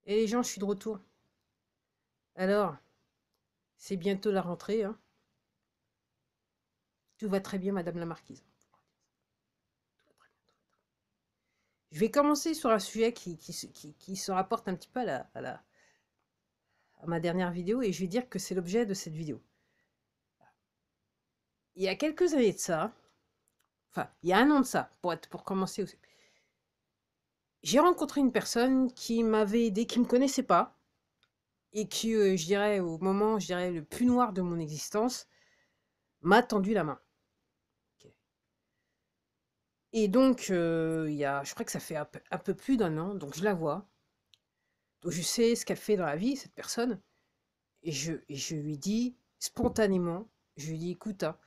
Et les gens, je suis de retour. Alors, c'est bientôt la rentrée, hein. Tout va très bien, Madame la Marquise. Je vais commencer sur un sujet qui se rapporte un petit peu à ma dernière vidéo et je vais dire que c'est l'objet de cette vidéo. Il y a quelques années de ça, enfin, il y a un an de ça, pour commencer aussi, j'ai rencontré une personne qui m'avait aidé, qui ne me connaissait pas, et qui, je dirais, au moment, je dirais, le plus noir de mon existence, m'a tendu la main. Ok. Et donc, je crois que ça fait un peu plus d'un an, donc je la vois. Donc je sais ce qu'elle fait dans la vie, cette personne. Et je lui dis, spontanément, je lui dis, écoute, hein,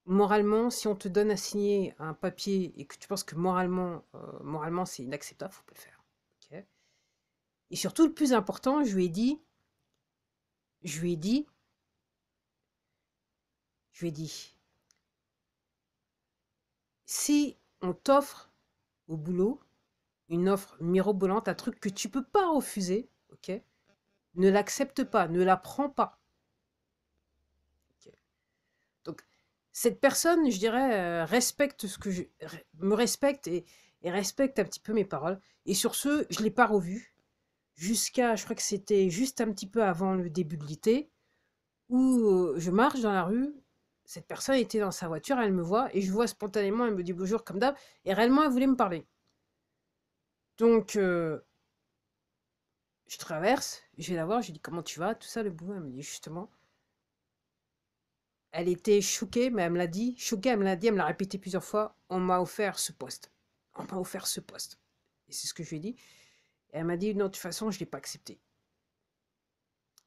moralement, si on te donne à signer un papier et que tu penses que moralement c'est inacceptable, faut pas le faire. Ok. Et surtout, le plus important, je lui ai dit, je lui ai dit, si on t'offre au boulot une offre mirobolante, un truc que tu peux pas refuser, ok, ne l'accepte pas, ne la prends pas. Ok. Donc, cette personne, je dirais, respecte me respecte et respecte un petit peu mes paroles. Et sur ce, je ne l'ai pas revu jusqu'à, je crois que c'était juste un petit peu avant le début de l'été, où je marche dans la rue, cette personne était dans sa voiture, elle me voit, et je vois spontanément, elle me dit bonjour comme d'hab, et réellement, elle voulait me parler. Donc, je traverse, je vais la voir, je lui dis comment tu vas, tout ça, le boulot, elle me dit justement, elle était choquée, mais elle me l'a dit, choquée, elle me l'a dit, elle me l'a répété plusieurs fois, on m'a offert ce poste. On m'a offert ce poste. Et c'est ce que je lui ai dit. Et elle m'a dit, non, de toute façon, je ne l'ai pas accepté.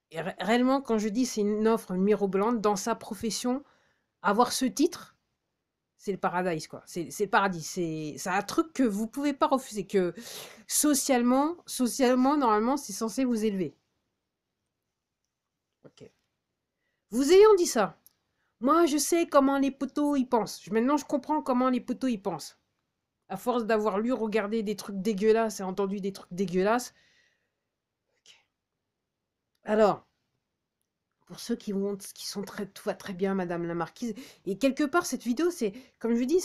Et réellement, quand je dis c'est une offre mirobolante, dans sa profession, avoir ce titre, c'est le paradis, quoi. C'est le paradis. C'est un truc que vous pouvez pas refuser, que socialement, normalement, c'est censé vous élever. Ok. Vous ayant dit ça, moi, je sais comment les poteaux y pensent. Maintenant, je comprends comment les poteaux y pensent. À force d'avoir lu, regardé des trucs dégueulasses et entendu des trucs dégueulasses. Ok. Alors, pour ceux qui sont très, tout va très bien, Madame la Marquise. Et quelque part, cette vidéo, c'est, comme je vous dis,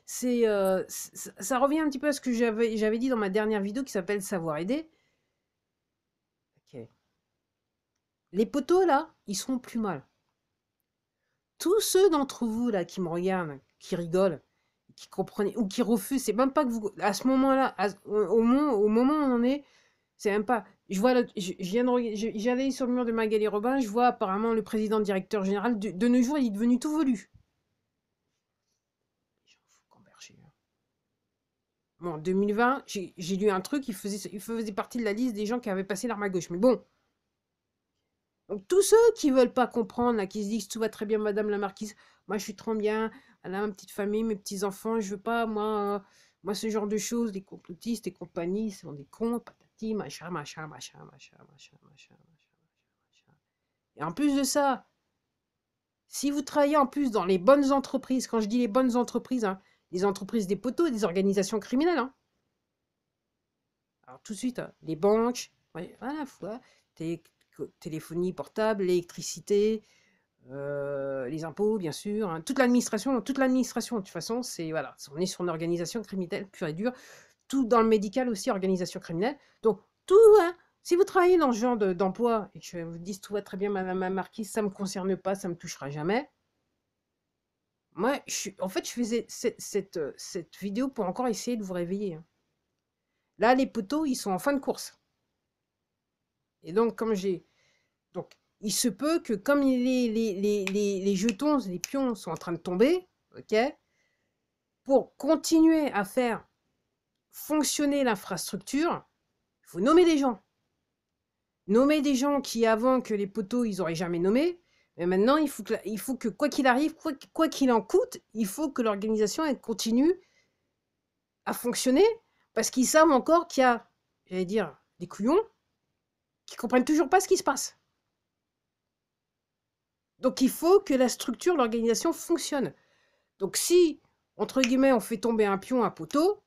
ça revient un petit peu à ce que j'avais dit dans ma dernière vidéo qui s'appelle Savoir aider. Ok. Les poteaux, là, ils seront plus mal. Tous ceux d'entre vous, là, qui me regardent, qui rigolent, qui comprennent, ou qui refusent, c'est même pas que vous, à ce moment-là, au moment où on en est, c'est même pas. Je vois, j'allais sur le mur de Magali Robin, je vois apparemment le président directeur général. De nos jours, il est devenu tout velu. J'en fous Camberger, hein. Bon, en 2020, j'ai lu un truc, il faisait partie de la liste des gens qui avaient passé l'arme à gauche. Mais bon, donc tous ceux qui veulent pas comprendre, là, qui se disent tout va très bien, Madame la Marquise, moi je suis trop bien, elle a ma petite famille, mes petits enfants, je veux pas, moi ce genre de choses, les complotistes et compagnie, ce sont des cons, patati, machin, machin, machin, machin, machin, machin, machin, machin. Et en plus de ça, si vous travaillez en plus dans les bonnes entreprises, quand je dis les bonnes entreprises, hein, les entreprises des poteaux, des organisations criminelles, hein. Alors tout de suite, hein, les banques, ouais, à la fois, télé- téléphonie portable, l'électricité, les impôts, bien sûr, hein, toute l'administration, de toute façon, c'est, voilà, on est sur une organisation criminelle pure et dure, tout dans le médical aussi, organisation criminelle. Donc, tout, hein, si vous travaillez dans ce genre d'emploi et que je vous dis tout va très bien, Madame la Marquise, ça ne me concerne pas, ça ne me touchera jamais. Moi, en fait, je faisais cette vidéo pour encore essayer de vous réveiller, hein. Là, les poteaux, ils sont en fin de course. Et donc, donc, il se peut que comme les jetons, les pions sont en train de tomber, ok, pour continuer à faire fonctionner l'infrastructure, il faut nommer des gens. Nommer des gens qui, avant que les poteaux, ils n'auraient jamais nommé. Mais maintenant, il faut que quoi qu'il arrive, quoi qu'il en coûte, il faut que l'organisation elle continue à fonctionner parce qu'ils savent encore qu'il y a, j'allais dire, des couillons qui comprennent toujours pas ce qui se passe. Donc il faut que la structure, l'organisation fonctionne. Donc si, entre guillemets, on fait tomber un pion, un poteau,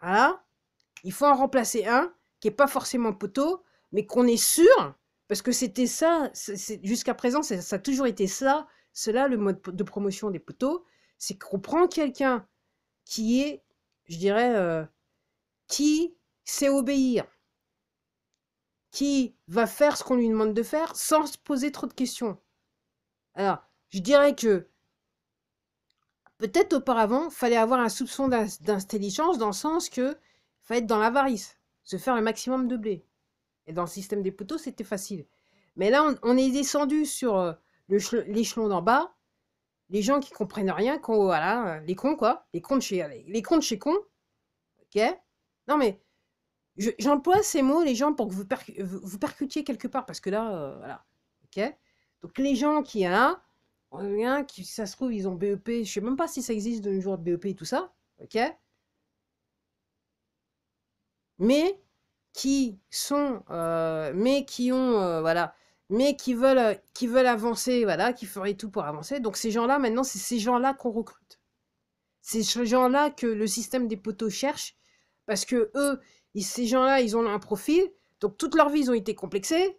voilà, il faut en remplacer un qui n'est pas forcément poteau, mais qu'on est sûr, parce que c'était ça, jusqu'à présent, ça a toujours été ça, cela, le mode de promotion des poteaux, c'est qu'on prend quelqu'un qui est, je dirais, qui sait obéir, qui va faire ce qu'on lui demande de faire sans se poser trop de questions. Alors, je dirais que peut-être auparavant, fallait avoir un soupçon d'intelligence dans le sens que fallait être dans l'avarice, se faire le maximum de blé. Et dans le système des poteaux, c'était facile. Mais là, on est descendu sur l'échelon d'en bas, les gens qui comprennent rien, voilà, les cons, quoi, les cons de chez cons, ok. Non, mais j'emploie ces mots, les gens, pour que vous percutiez quelque part, parce que là, voilà, ok. Donc les gens qui, là, qui, ça se trouve, ils ont BEP, je sais même pas si ça existe de nos jours de BEP et tout ça, ok. Mais qui sont, mais qui ont, voilà, mais qui veulent avancer, voilà, qui feraient tout pour avancer. Donc ces gens-là, maintenant, c'est ces gens-là qu'on recrute. C'est ces gens-là que le système des poteaux cherche, parce que eux, ces gens-là, ils ont un profil, donc toute leur vie, ils ont été complexés,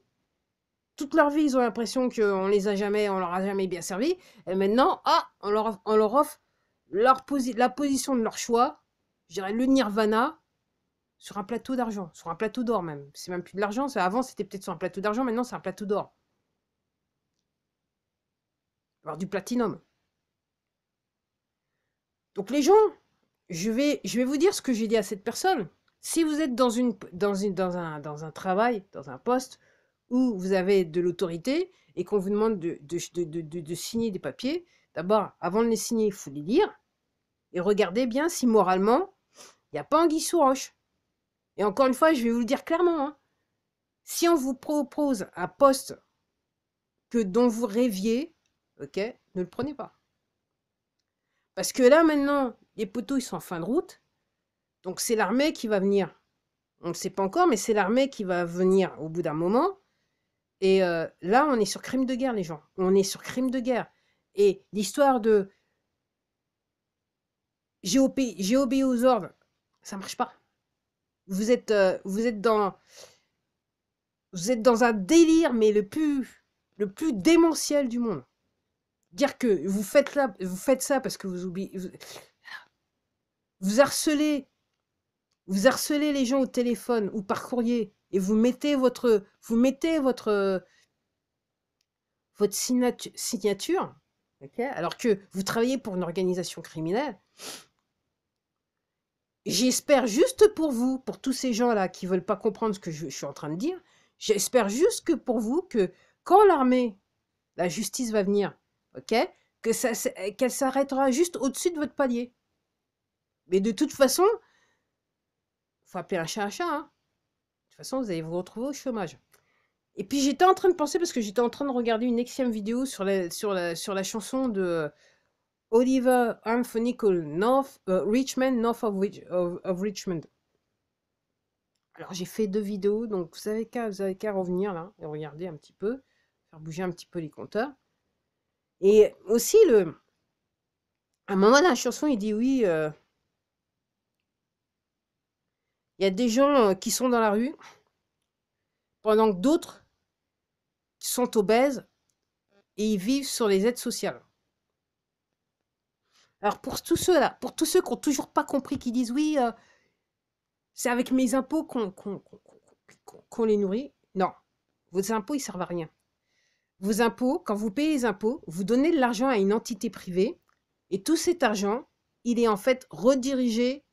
toute leur vie, ils ont l'impression qu'on leur a jamais bien servi, et maintenant, on leur offre la position de leur choix, je dirais le nirvana, sur un plateau d'argent, sur un plateau d'or même. C'est même plus de l'argent, avant c'était peut-être sur un plateau d'argent, maintenant c'est un plateau d'or. Alors du platinum. Donc les gens, je vais vous dire ce que j'ai dit à cette personne. Si vous êtes dans un travail, dans un poste où vous avez de l'autorité et qu'on vous demande de signer des papiers, d'abord, avant de les signer, il faut les lire et regardez bien si moralement, il n'y a pas anguille sous roche. Et encore une fois, je vais vous le dire clairement, hein, si on vous propose un poste dont vous rêviez, ok, ne le prenez pas. Parce que là, maintenant, les poteaux, ils sont en fin de route. Donc, c'est l'armée qui va venir. On ne sait pas encore, mais c'est l'armée qui va venir au bout d'un moment. Et là, on est sur crime de guerre, les gens. On est sur crime de guerre. Et l'histoire de j'ai obéi aux ordres, ça marche pas. Vous êtes dans un délire, mais le plus démentiel du monde. Dire que vous faites ça parce que vous oubliez, vous harcelez les gens au téléphone ou par courrier et vous mettez votre signature, okay, alors que vous travaillez pour une organisation criminelle. J'espère juste pour vous, pour tous ces gens-là qui veulent pas comprendre ce que je suis en train de dire, j'espère juste que pour vous, que quand l'armée, la justice va venir, ok, qu'elle s'arrêtera juste au-dessus de votre palier. Mais de toute façon, faut appeler un chat, hein. De toute façon, vous allez vous retrouver au chômage. Et puis j'étais en train de penser, parce que j'étais en train de regarder une XM vidéo sur la chanson de Oliver Anthony North, Richmond, North of Richmond. Alors j'ai fait 2 vidéos, donc vous avez qu'à revenir là et regarder un petit peu, faire bouger un petit peu les compteurs. Et aussi, à un moment de la chanson, il dit oui, il y a des gens qui sont dans la rue, pendant que d'autres sont obèses et ils vivent sur les aides sociales. Alors pour tous ceux-là, pour tous ceux qui n'ont toujours pas compris, qui disent oui, c'est avec mes impôts qu'on les nourrit. Non, vos impôts, ils servent à rien. Vos impôts, quand vous payez les impôts, vous donnez de l'argent à une entité privée et tout cet argent, il est en fait redirigé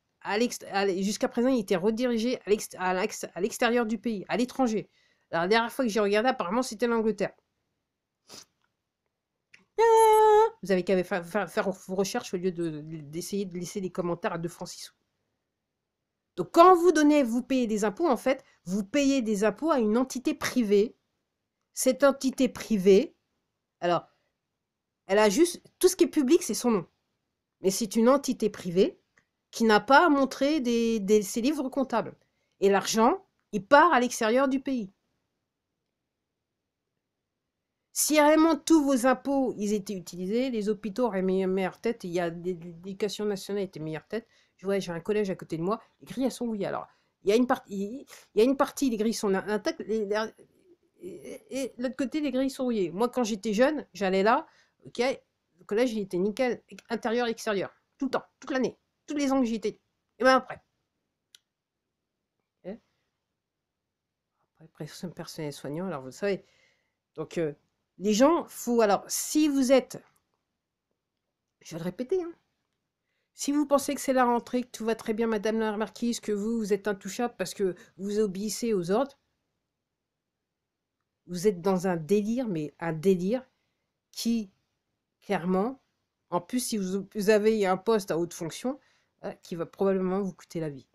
jusqu'à présent, il était redirigé à l'extérieur du pays, à l'étranger. La dernière fois que j'ai regardé, apparemment, c'était l'Angleterre. Vous avez qu'à faire vos recherches au lieu d'essayer de laisser des commentaires à 2 francs 6 sous. Donc, quand vous payez des impôts, en fait, vous payez des impôts à une entité privée. Cette entité privée, alors, elle a juste, tout ce qui est public, c'est son nom. Mais c'est une entité privée qui n'a pas à montrer ses livres comptables. Et l'argent, il part à l'extérieur du pays. Si réellement tous vos impôts, ils étaient utilisés, les hôpitaux auraient meilleure tête, il y a l'éducation nationale était meilleure tête. Ouais, j'ai un collège à côté de moi, les grilles, elles sont rouillées. Alors, Il y a une partie, il y a une partie, les grilles sont intactes, et l'autre côté, les grilles sont rouillées. Moi, quand j'étais jeune, j'allais là, ok, le collège, il était nickel, intérieur, extérieur, tout le temps, toute l'année, tous les ans que j'y étais. Et même après. Ok. Après, personnel soignant, alors vous le savez. Donc, les gens, faut, alors, si vous êtes, je vais le répéter, hein, si vous pensez que c'est la rentrée, que tout va très bien, madame la marquise, que vous êtes intouchable parce que vous obéissez aux ordres, vous êtes dans un délire, mais un délire qui, clairement, en plus, si vous avez un poste à haute fonction, qui va probablement vous coûter la vie.